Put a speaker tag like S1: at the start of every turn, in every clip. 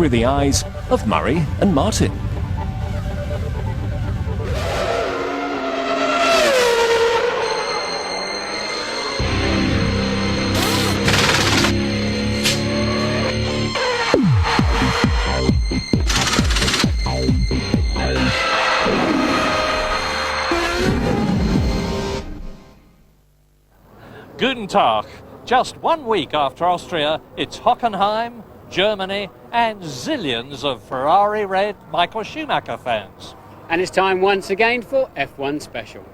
S1: through the eyes of Murray and Martin.
S2: Guten Tag. Just 1 week after Austria, it's Hockenheim, Germany, and zillions of Ferrari red Michael Schumacher fans.
S3: And it's time once again for F1 Special.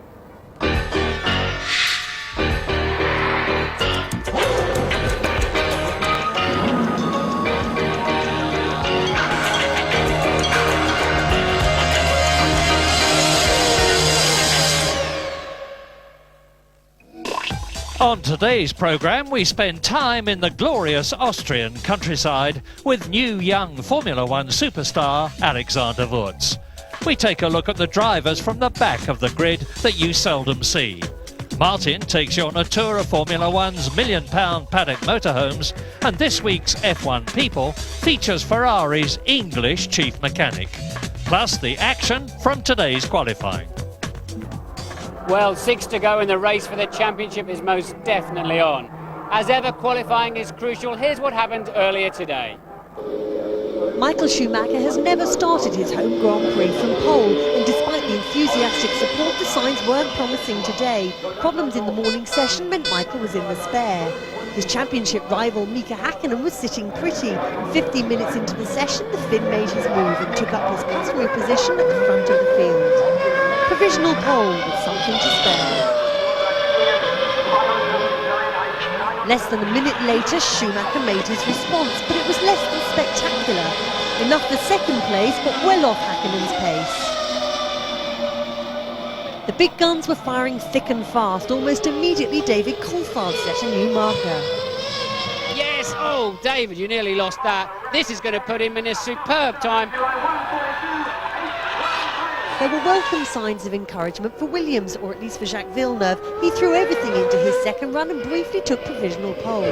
S2: On today's programme, we spend time in the glorious Austrian countryside with new young Formula One superstar Alexander Wurz. We take a look at the drivers from the back of the grid that you seldom see. Martin takes you on a tour of Formula One's £1 million paddock motorhomes, and this week's F1 People features Ferrari's English chief mechanic, plus the action from today's qualifying.
S3: Well, 6 to go and the race for the championship is most definitely on. As ever, qualifying is crucial. Here's what happened earlier today.
S4: Michael Schumacher has never started his home Grand Prix from pole, and despite the enthusiastic support, the signs weren't promising today. Problems in the morning session meant Michael was in the spare. His championship rival Mika Hakkinen was sitting pretty, and 15 minutes into the session the Finn made his move and took up his customary position at the front of the field. Provisional pole with something to spare. Less than a minute later, Schumacher made his response, but it was less than spectacular. Enough for second place, but well off Hakkinen's pace. The big guns were firing thick and fast. Almost immediately, David Coulthard set a new marker.
S3: Yes, oh, David, you nearly lost that. This is going to put him in a superb time.
S4: There were welcome signs of encouragement for Williams, or at least for Jacques Villeneuve. He threw everything into his second run and briefly took provisional pole.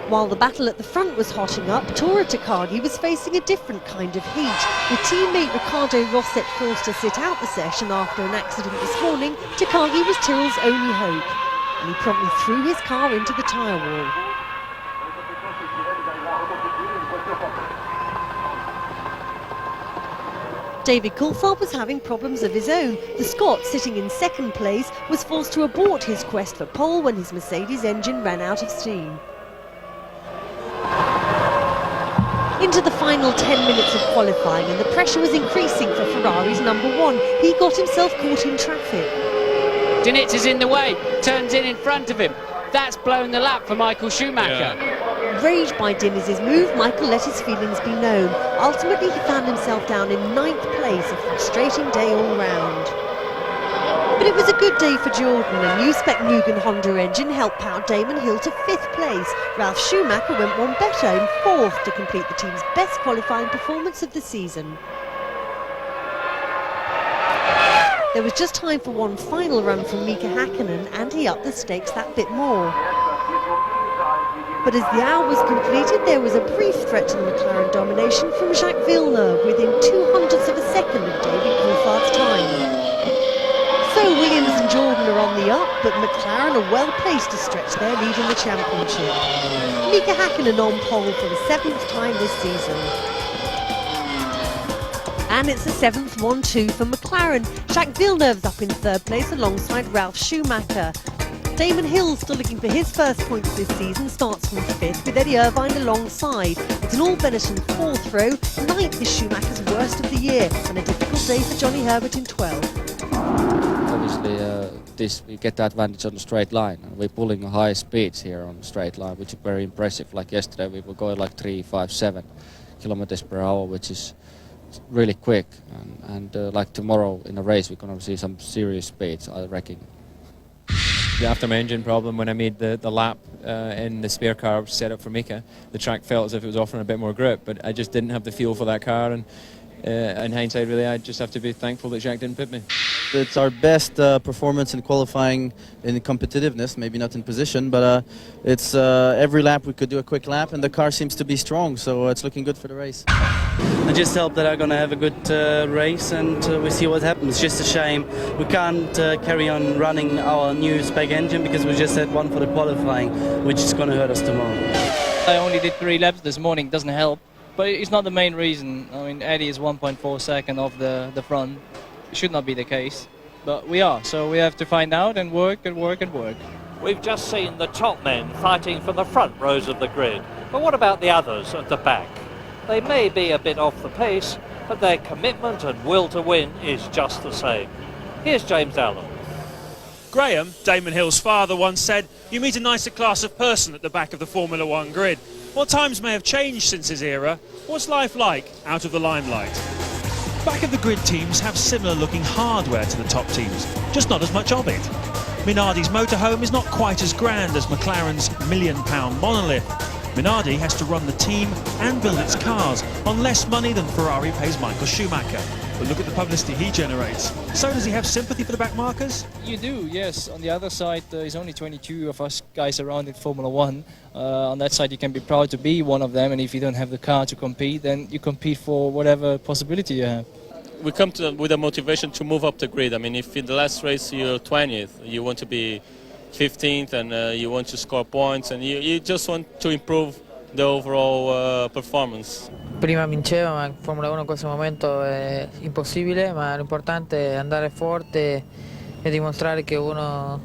S4: While the battle at the front was hotting up, Tora Takagi was facing a different kind of heat. With teammate Ricardo Rosset forced to sit out the session after an accident this morning, Takagi was Tyrrell's only hope, and he promptly threw his car into the tyre wall. David Coulthard was having problems of his own. The Scot, sitting in second place, was forced to abort his quest for pole when his Mercedes engine ran out of steam. Into the final 10 minutes of qualifying, and the pressure was increasing for Ferrari's number one. He got himself caught in traffic.
S3: Dinitz is in the way, turns in front of him. That's blown the lap for Michael Schumacher.
S2: Yeah.
S4: Enraged by Diniz's move, Michael let his feelings be known. Ultimately, he found himself down in 9th place, a frustrating day all round. But it was a good day for Jordan. A new spec Mugen Honda engine helped power Damon Hill to 5th place. Ralf Schumacher went one better in 4th to complete the team's best qualifying performance of the season. There was just time for one final run from Mika Hakkinen, and he upped the stakes that bit more. But as the hour was completed, there was a brief threat to the McLaren domination from Jacques Villeneuve within 200ths of a second of David Coulthard's time. So Williams and Jordan are on the up, but McLaren are well placed to stretch their lead in the championship. Mika Hakkinen on pole for the 7th time this season. And it's the 7th 1-2 for McLaren. Jacques Villeneuve's up in 3rd place alongside Ralf Schumacher. Damon Hill, still looking for his first points this season, starts from 5th with Eddie Irvine alongside. It's an all-Benetton 4th row. 9th is Schumacher's worst of the year, and a difficult day for Johnny Herbert in 12th.
S5: Obviously, we get the advantage on the straight line. We're pulling high speeds here on the straight line, which is very impressive. Like yesterday, we were going like 357 kilometers per hour, which is really quick. And like tomorrow in a race, we're going to see some serious speeds, I reckon.
S6: After my engine problem, when I made the lap in the spare car set up for Mika, the track felt as if it was offering a bit more grip, but I just didn't have the feel for that car, and in hindsight, really, I just have to be thankful that Jacques didn't pit me.
S7: It's our best performance in qualifying in competitiveness, maybe not in position, but it's every lap we could do a quick lap and the car seems to be strong, so it's looking good for the race.
S8: I just hope that I'm going to have a good race and we see what happens. It's just a shame we can't carry on running our new spec engine because we just had one for the qualifying, which is going to hurt us tomorrow.
S9: I only did 3 laps this morning, doesn't help, but it's not the main reason. I mean, Eddie is 1.4 seconds off the front. It should not be the case, but we are, so we have to find out and work and work and work.
S2: We've just seen the top men fighting for the front rows of the grid, but what about the others at the back? They may be a bit off the pace, but their commitment and will to win is just the same. Here's James Allen.
S10: Graham, Damon Hill's father, once said, "You meet a nicer class of person at the back of the Formula One grid." While times may have changed since his era, what's life like out of the limelight? Back of the grid teams have similar looking hardware to the top teams, just not as much of it. Minardi's motorhome is not quite as grand as McLaren's £1 million monolith. Minardi has to run the team and build its cars on less money than Ferrari pays Michael Schumacher. But look at the publicity he generates. So does he have sympathy for the backmarkers?
S9: You do, yes. On the other side, there's only 22 of us guys around in Formula One. On that side, you can be proud to be one of them, and if you don't have the car to compete, then you compete for whatever possibility you have.
S11: We come with a motivation to move up the grid. I mean, if in the last race you're 20th, you want to be 15th and you want to score points and you just want to improve the overall performance.
S12: Prima vinceva, ma in Formula 1 in questo momento è impossibile, ma l'importante è andare forte e dimostrare che uno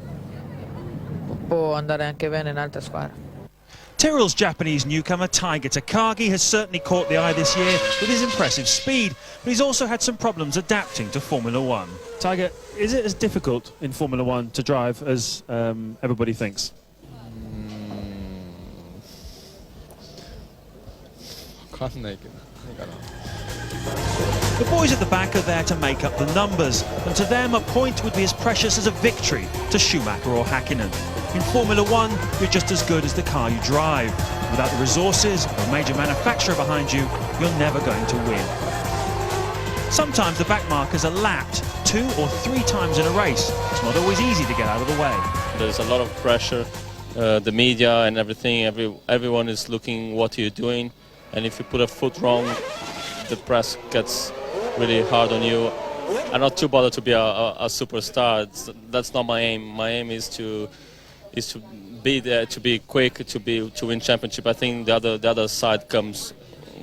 S12: può andare anche bene in altre squadre.
S10: Tyrrell's Japanese newcomer Taiga Takagi has certainly caught the eye this year with his impressive speed, but he's also had some problems adapting to Formula One. Taiga, is it as difficult in Formula One to drive as everybody thinks? The boys at the back are there to make up the numbers, and to them a point would be as precious as a victory to Schumacher or Hakkinen. In Formula One, you're just as good as the car you drive. Without the resources of a major manufacturer behind you, you're never going to win. Sometimes the backmarkers are lapped 2 or 3 times in a race. It's not always easy to get out of the way.
S11: There's a lot of pressure, the media and everything, everyone is looking what you're doing, and if you put a foot wrong, the press gets really hard on you. I'm not too bothered to be a superstar. That's not my aim. My aim is to be there, to be quick, to win championship. I think the other side comes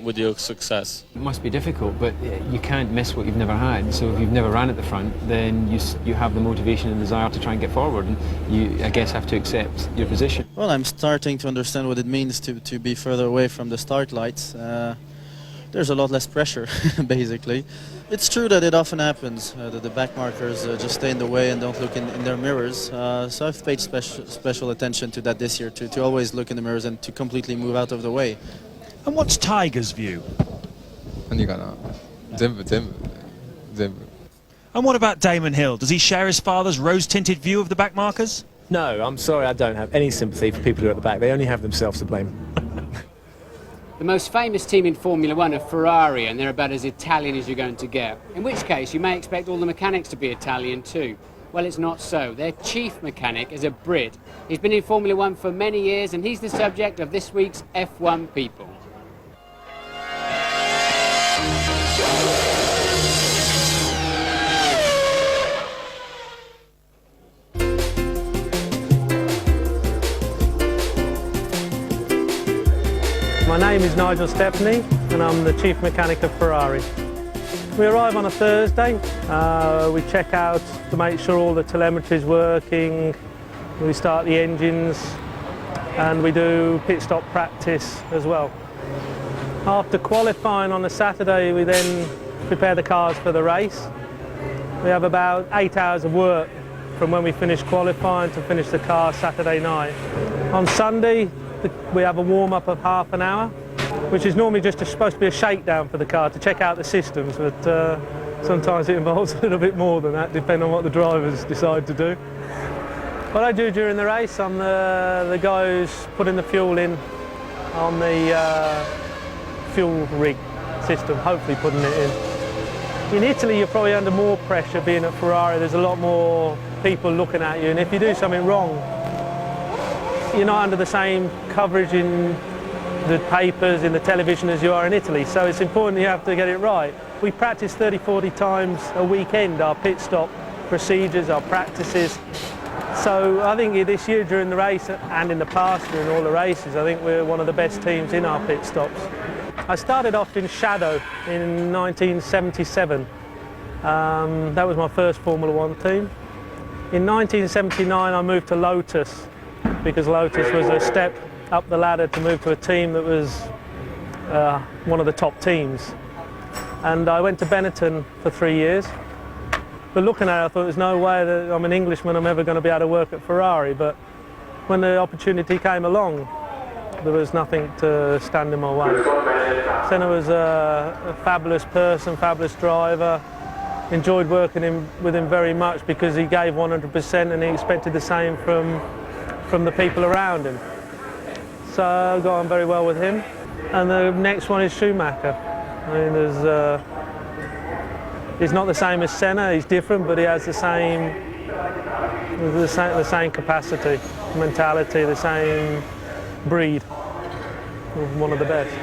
S11: with your success.
S13: It must be difficult, but you can't miss what you've never had. So if you've never ran at the front, then you have the motivation and desire to try and get forward, and you, I guess, have to accept your position.
S7: Well, I'm starting to understand what it means to be further away from the start lights. There's a lot less pressure, basically. It's true that it often happens, that the backmarkers just stay in the way and don't look in their mirrors. So I've paid special attention to that this year, to always look in the mirrors and to completely move out of the way.
S10: And what's Tiger's view? And what about Damon Hill? Does he share his father's rose-tinted view of the backmarkers?
S14: No, I'm sorry, I don't have any sympathy for people who are at the back. They only have themselves to blame.
S3: The most famous team in Formula One are Ferrari, and they're about as Italian as you're going to get. In which case, you may expect all the mechanics to be Italian too. Well, it's not so. Their chief mechanic is a Brit. He's been in Formula One for many years, and he's the subject of this week's F1 People.
S15: My name is Nigel Stepney and I'm the chief mechanic of Ferrari. We arrive on a Thursday, we check out to make sure all the telemetry is working, we start the engines and we do pit stop practice as well. After qualifying on the Saturday, we then prepare the cars for the race. We have about 8 hours of work from when we finish qualifying to finish the car Saturday night. On Sunday, we have a warm-up of half an hour, which is normally just supposed to be a shakedown for the car to check out the systems, but sometimes it involves a little bit more than that, depending on what the drivers decide to do. What I do during the race, I'm the guy who's putting the fuel in on the fuel rig system, hopefully putting it in. In Italy, you're probably under more pressure being at Ferrari. There's a lot more people looking at you, and if you do something wrong, you're not under the same coverage in the papers, in the television as you are in Italy. So it's important you have to get it right. We practice 30, 40 times a weekend, our pit stop procedures, our practices. So I think this year during the race and in the past during all the races, I think we're one of the best teams in our pit stops. I started off in Shadow in 1977. That was my first Formula One team. In 1979 I moved to Lotus because Lotus was a step up the ladder to move to a team that was one of the top teams. And I went to Benetton for 3 years. But looking at it, I thought there's no way that I'm an Englishman, I'm ever going to be able to work at Ferrari. But when the opportunity came along, there was nothing to stand in my way. Senna was a fabulous person, fabulous driver. Enjoyed working with him very much because he gave 100% and he expected the same from the people around him. So I got on very well with him. And the next one is Schumacher. I mean, he's not the same as Senna, he's different, but he has the same capacity, mentality, the same breed. One of the best.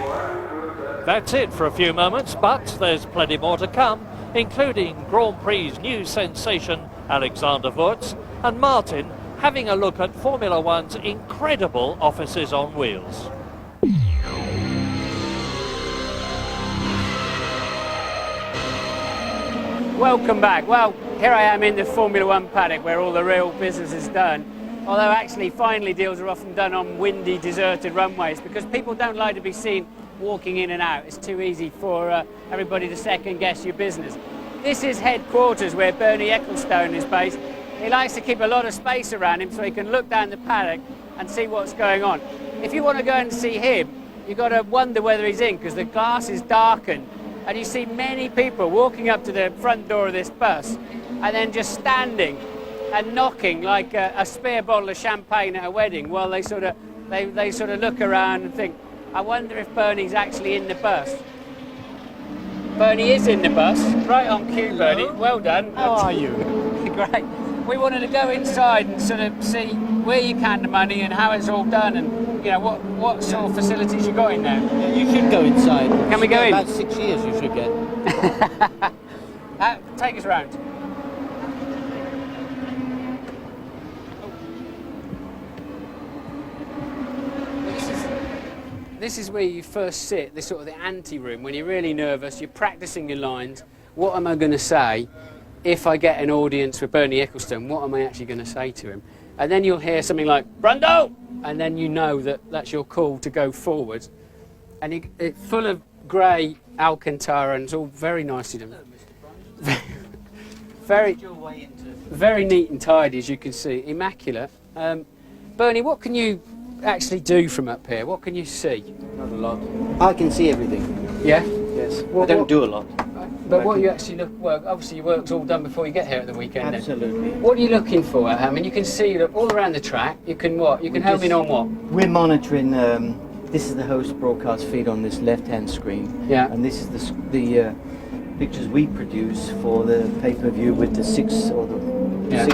S2: That's it for a few moments, but there's plenty more to come, including Grand Prix new sensation Alexander Wurz and Martin having a look at Formula One's incredible offices on wheels.
S3: Welcome back. Well, here I am in the Formula One paddock where all the real business is done. Although actually finally deals are often done on windy, deserted runways because people don't like to be seen walking in and out. It's too easy for everybody to second guess your business. This is headquarters where Bernie Ecclestone is based. He likes to keep a lot of space around him so he can look down the paddock and see what's going on. If you want to go and see him, you've got to wonder whether he's in because the glass is darkened and you see many people walking up to the front door of this bus and then just standing and knocking like a spare bottle of champagne at a wedding while they sort of look around and think, I wonder if Bernie's actually in the bus. Bernie is in the bus, right on cue, Bernie. Well done. How are you? Great. We wanted to go inside and sort of see where you can the money and how it's all done and you know what sort of facilities you got in there.
S16: Yeah, you should go inside.
S3: Can we go in?
S16: About 6 years you should get.
S3: Take us round. This is where you first sit, this sort of the ante-room, when you're really nervous, you're practicing your lines. What am I going to say if I get an audience with Bernie Ecclestone? What am I actually going to say to him? And then you'll hear something like, Brando! And then you know that that's your call to go forward. And it's full of grey Alcantara and it's all very nicely done. Very neat and tidy, as you can see. Immaculate. Bernie, what can you actually do from up here? What can you see?
S16: Not a lot. I can see everything.
S3: Yeah?
S16: Yes. I don't do a lot.
S3: But what you actually look, well, obviously your work's all done before you get here at the weekend.
S16: Absolutely.
S3: Then. What are you looking for? I mean, you can see that all around the track. You can what? You can home in on what?
S16: We're monitoring. This is the host broadcast feed on this left-hand screen.
S3: Yeah.
S16: And this is the pictures we produce for the pay-per-view with the six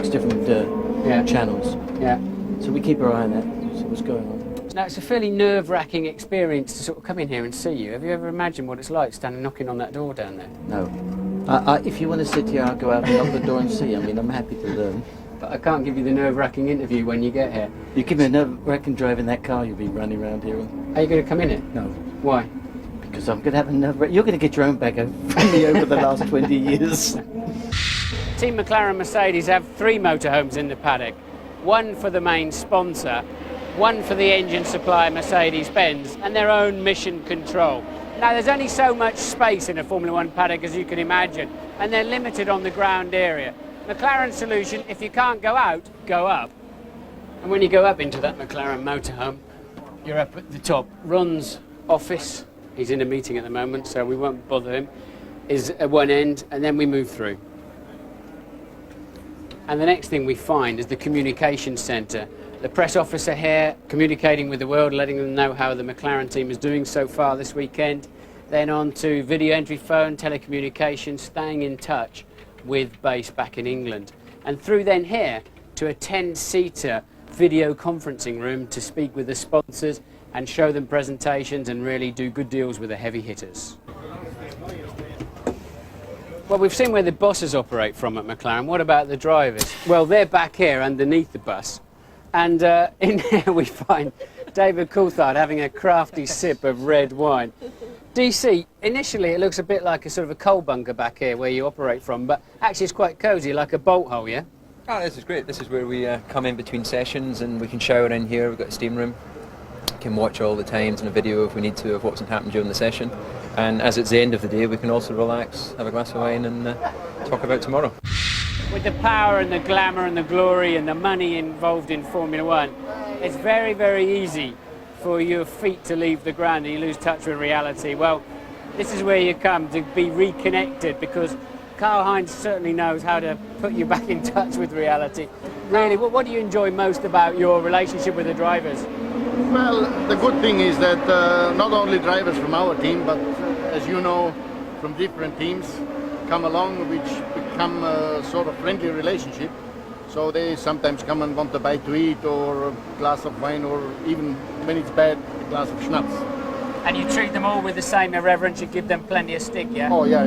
S16: different channels.
S3: Yeah.
S16: So we keep our eye on that. See what's going on.
S3: Now, it's a fairly nerve-wracking experience to sort of come in here and see you. Have you ever imagined what it's like standing knocking on that door down there?
S16: No. If you want to sit here, I'll go out and knock the door and see. I mean, I'm happy to learn.
S3: But I can't give you the nerve-wracking interview when you get here.
S16: You give me a nerve-wracking drive in that car, you'll be running around here.
S3: Are you going to come in it?
S16: No.
S3: Why?
S16: Because I'm going to have a nerve-wracking... You're going to get your own bag from me over the last 20 years.
S3: Team McLaren Mercedes have 3 motorhomes in the paddock. One for the main sponsor, one for the engine supplier Mercedes-Benz, and their own mission control. Now, there's only so much space in a Formula One paddock, as you can imagine, and they're limited on the ground area. McLaren's solution, if you can't go out, go up. And when you go up into that McLaren motorhome, you're up at the top. Ron's office, he's in a meeting at the moment, so we won't bother him, is at one end, and then we move through. And the next thing we find is the communication centre. The press officer here communicating with the world, letting them know how the McLaren team is doing so far this weekend. then on to video entry phone, telecommunications, staying in touch with base back in England. And through then here to a 10-seater video conferencing room to speak with the sponsors and show them presentations and really do good deals with the heavy hitters. Well, we've seen where the bosses operate from at McLaren. What about the drivers? Well, they're back here underneath the bus. And in here we find David Coulthard having a crafty sip of red wine. DC, initially it looks a bit like a sort of a coal bunker back here where you operate from, but actually it's quite cosy, like a bolt hole, yeah?
S6: Oh, this is great. This is where we come in between sessions and we can shower in here. We've got a steam room. Can watch all the times and a video if we need to of what's happened during the session. And as it's the end of the day, we can also relax, have a glass of wine and talk about tomorrow.
S3: With the power and the glamour and the glory and the money involved in Formula One, it's very, very easy for your feet to leave the ground and you lose touch with reality. Well, this is where you come to be reconnected, because Karl-Heinz certainly knows how to put you back in touch with reality. Really, what do you enjoy most about your relationship with the drivers?
S17: Well, the good thing is that not only drivers from our team, but as you know, from different teams come along, which become a sort of friendly relationship. So they sometimes come and want a bite to eat or a glass of wine, or even when it's bad, a glass of schnapps.
S3: And you treat them all with the same irreverence, you give them plenty of stick, yeah?
S17: Oh, yeah.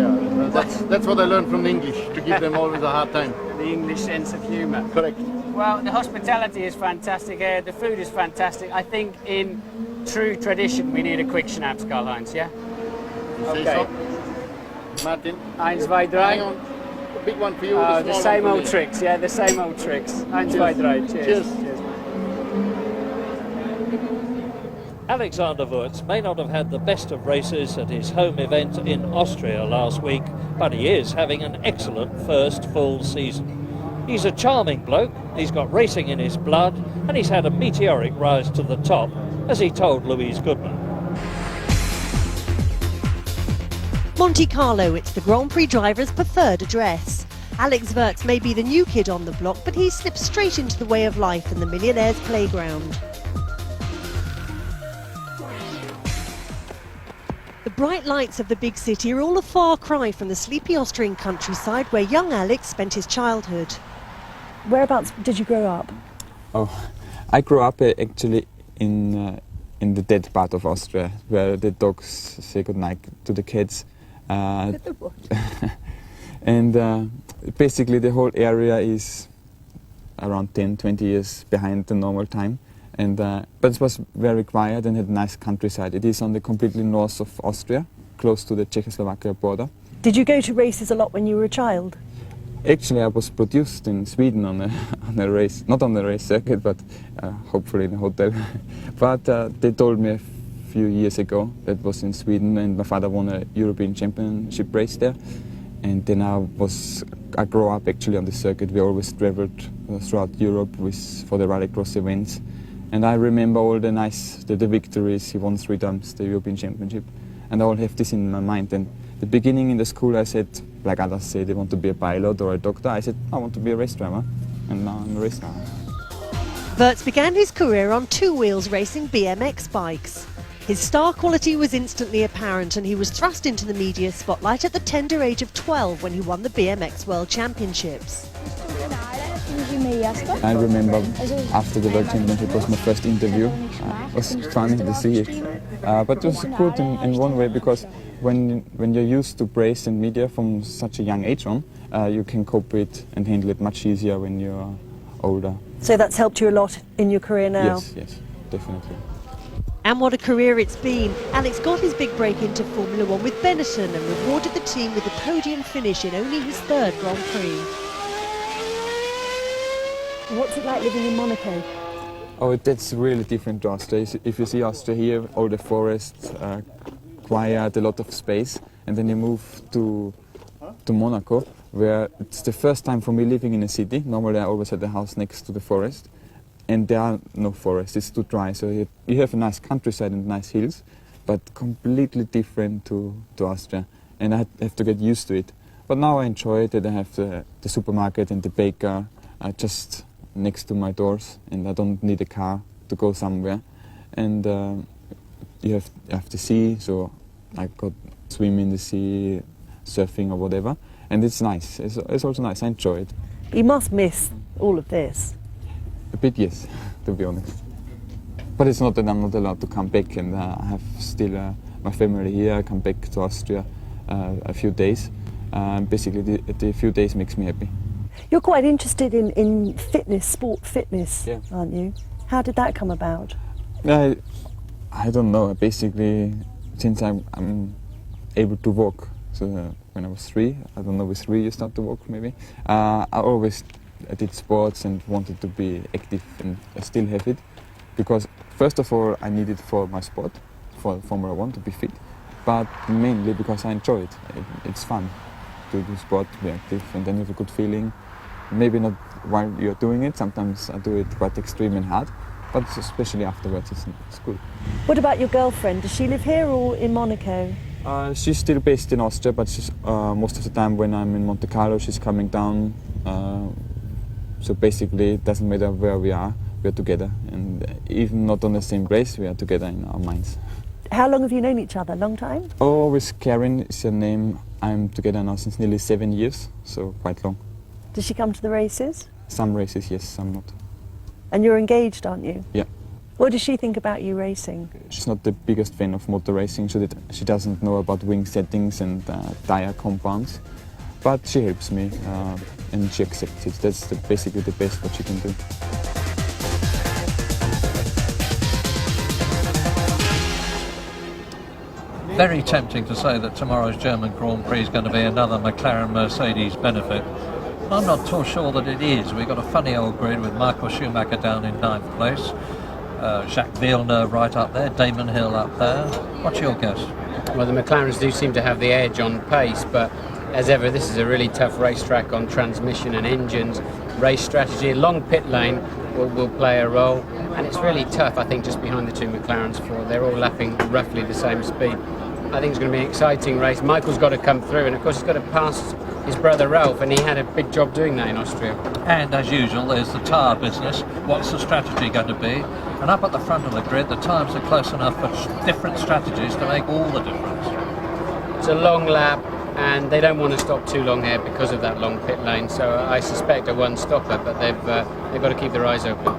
S17: That's what I learned from the English, to give them always a hard time.
S3: The English sense of humour.
S17: Correct.
S3: Well, the hospitality is fantastic here, the food is fantastic. I think in true tradition we need a quick schnapps, Karl-Heinz, yeah?
S17: You say so? Martin?
S3: 1, 2, 3.
S17: Hang on. A big one for you.
S3: Oh, the same old tricks, yeah, the same old tricks. 1, 2, 3. Cheers.
S17: Cheers.
S2: Alexander Wurz may not have had the best of races at his home event in Austria last week, but he is having an excellent first full season. He's a charming bloke, he's got racing in his blood, and he's had a meteoric rise to the top, as he told Louise Goodman.
S4: Monte Carlo, it's the Grand Prix driver's preferred address. Alex Wurz may be the new kid on the block, but he slipped straight into the way of life in the millionaire's playground. The bright lights of the big city are all a far cry from the sleepy Austrian countryside where young Alex spent his childhood.
S18: Whereabouts did you grow up?
S19: Oh, I grew up actually in the dead part of Austria, where the dogs say goodnight to the cats. And basically the whole area is around 10-20 years behind the normal time. And, but it was very quiet and had nice countryside. It is on the completely north of Austria, close to the Czechoslovakia border.
S18: Did you go to races a lot when you were a child?
S19: Actually, I was produced in Sweden on a race, not on the race circuit, but hopefully in a hotel. But they told me a few years ago that was in Sweden, and my father won a European Championship race there. And then I grew up actually on the circuit. We always traveled throughout Europe for the rallycross events. And I remember all the victories. He won 3 times the European Championship. And I all have this in my mind. And the beginning in the school I said, like others say they want to be a pilot or a doctor, I said I want to be a race driver. And now I'm a race driver.
S4: Wurz began his career on 2 wheels racing BMX bikes. His star quality was instantly apparent and he was thrust into the media spotlight at the tender age of 12 when he won the BMX World Championships.
S19: I remember after the World Championship was my first interview. It was funny to see it. But it was good in one way, because when you're used to praise and media from such a young age on, you can cope with and handle it much easier when you're older.
S18: So that's helped you a lot in your career now?
S19: Yes, definitely.
S4: And what a career it's been. Alex got his big break into Formula One with Benetton and rewarded the team with a podium finish in only his 3rd Grand Prix.
S18: What's it like living in Monaco?
S19: Oh, that's really different to Austria. If you see Austria here, all the forests, quiet, a lot of space, and then you move to Monaco, where it's the first time for me living in a city. Normally I always had a house next to the forest, and there are no forests, it's too dry. So you have a nice countryside and nice hills, but completely different to Austria. And I have to get used to it. But now I enjoy it, that I have the supermarket and the baker just next to my doors, and I don't need a car to go somewhere. And you have the sea, so I got swim in the sea, surfing or whatever, and it's nice. It's also nice. I enjoy it.
S18: You must miss all of this.
S19: A bit, yes, to be honest. But it's not that I'm not allowed to come back, and I have still my family here. I come back to Austria a few days. Basically, the few days makes me happy.
S18: You're quite interested in fitness, sport fitness, aren't you? How did that come about?
S19: I don't know. Basically, since I'm able to walk, so when I was 3, I don't know, with 3 you start to walk maybe. I always did sports and wanted to be active, and I still have it. Because first of all, I need it for my sport, for Formula 1, to be fit, but mainly because I enjoy it. It's fun to do sport, to be active, and then you have a good feeling. Maybe not while you're doing it, sometimes I do it quite extreme and hard, but especially afterwards it's good.
S18: What about your girlfriend? Does she live here or in Monaco?
S19: She's still based in Austria, but she's, most of the time when I'm in Monte Carlo, she's coming down. So basically, it doesn't matter where we are together, and even not on the same race, we are together in our minds.
S18: How long have you known each other? Long time?
S19: Oh, with Karen is her name. I'm together now since nearly 7 years, so quite long.
S18: Does she come to the races?
S19: Some races, yes, some not.
S18: And you're engaged, aren't you?
S19: Yeah.
S18: What does she think about you racing?
S19: She's not the biggest fan of motor racing, so that she doesn't know about wing settings and tyre compounds, but she helps me and she accepts it. That's basically the best what she can do.
S2: Very tempting to say that tomorrow's German Grand Prix is going to be another McLaren-Mercedes benefit. I'm not too sure that it is. We've got a funny old grid with Michael Schumacher down in 9th place, Jacques Villeneuve right up there, Damon Hill up there. What's your guess?
S3: Well, the McLarens do seem to have the edge on pace, but as ever, this is a really tough racetrack on transmission and engines. Race strategy, a long pit lane will play a role, and it's really tough, I think, just behind the two McLarens. They're all lapping roughly the same speed. I think it's going to be an exciting race. Michael's got to come through, and of course he's got to pass his brother Ralph, and he had a big job doing that in Austria.
S2: And as usual, there's the tyre business. What's the strategy going to be? And up at the front of the grid, the times are close enough for different strategies to make all the difference.
S3: It's a long lap, and they don't want to stop too long here because of that long pit lane, so I suspect a one-stopper, but they've got to keep their eyes open.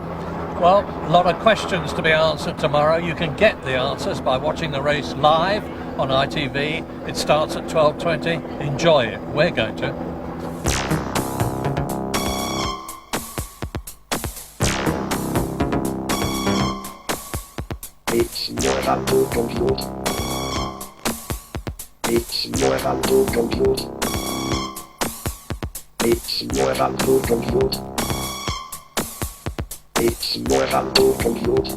S2: Well, a lot of questions to be answered tomorrow. You can get the answers by watching the race live on ITV. It starts at 12:20. Enjoy it. We're going to.
S20: It's more than to compute. It's more than to compute. It's more than to compute. It's more than to compute.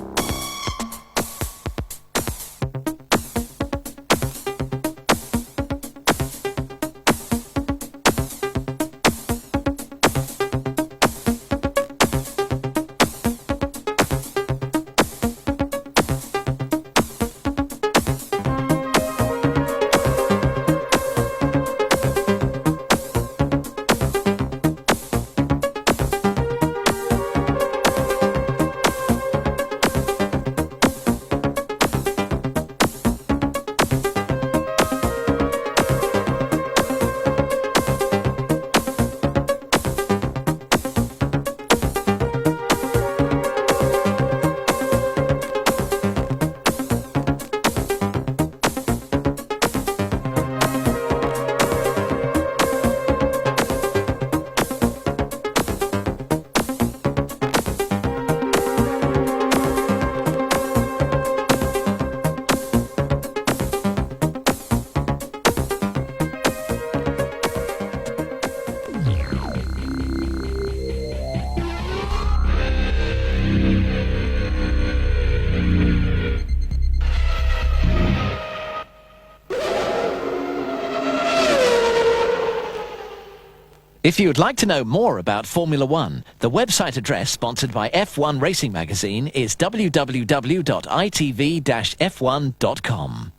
S1: If you'd like to know more about Formula One, the website address sponsored by F1 Racing Magazine is www.itv-f1.com.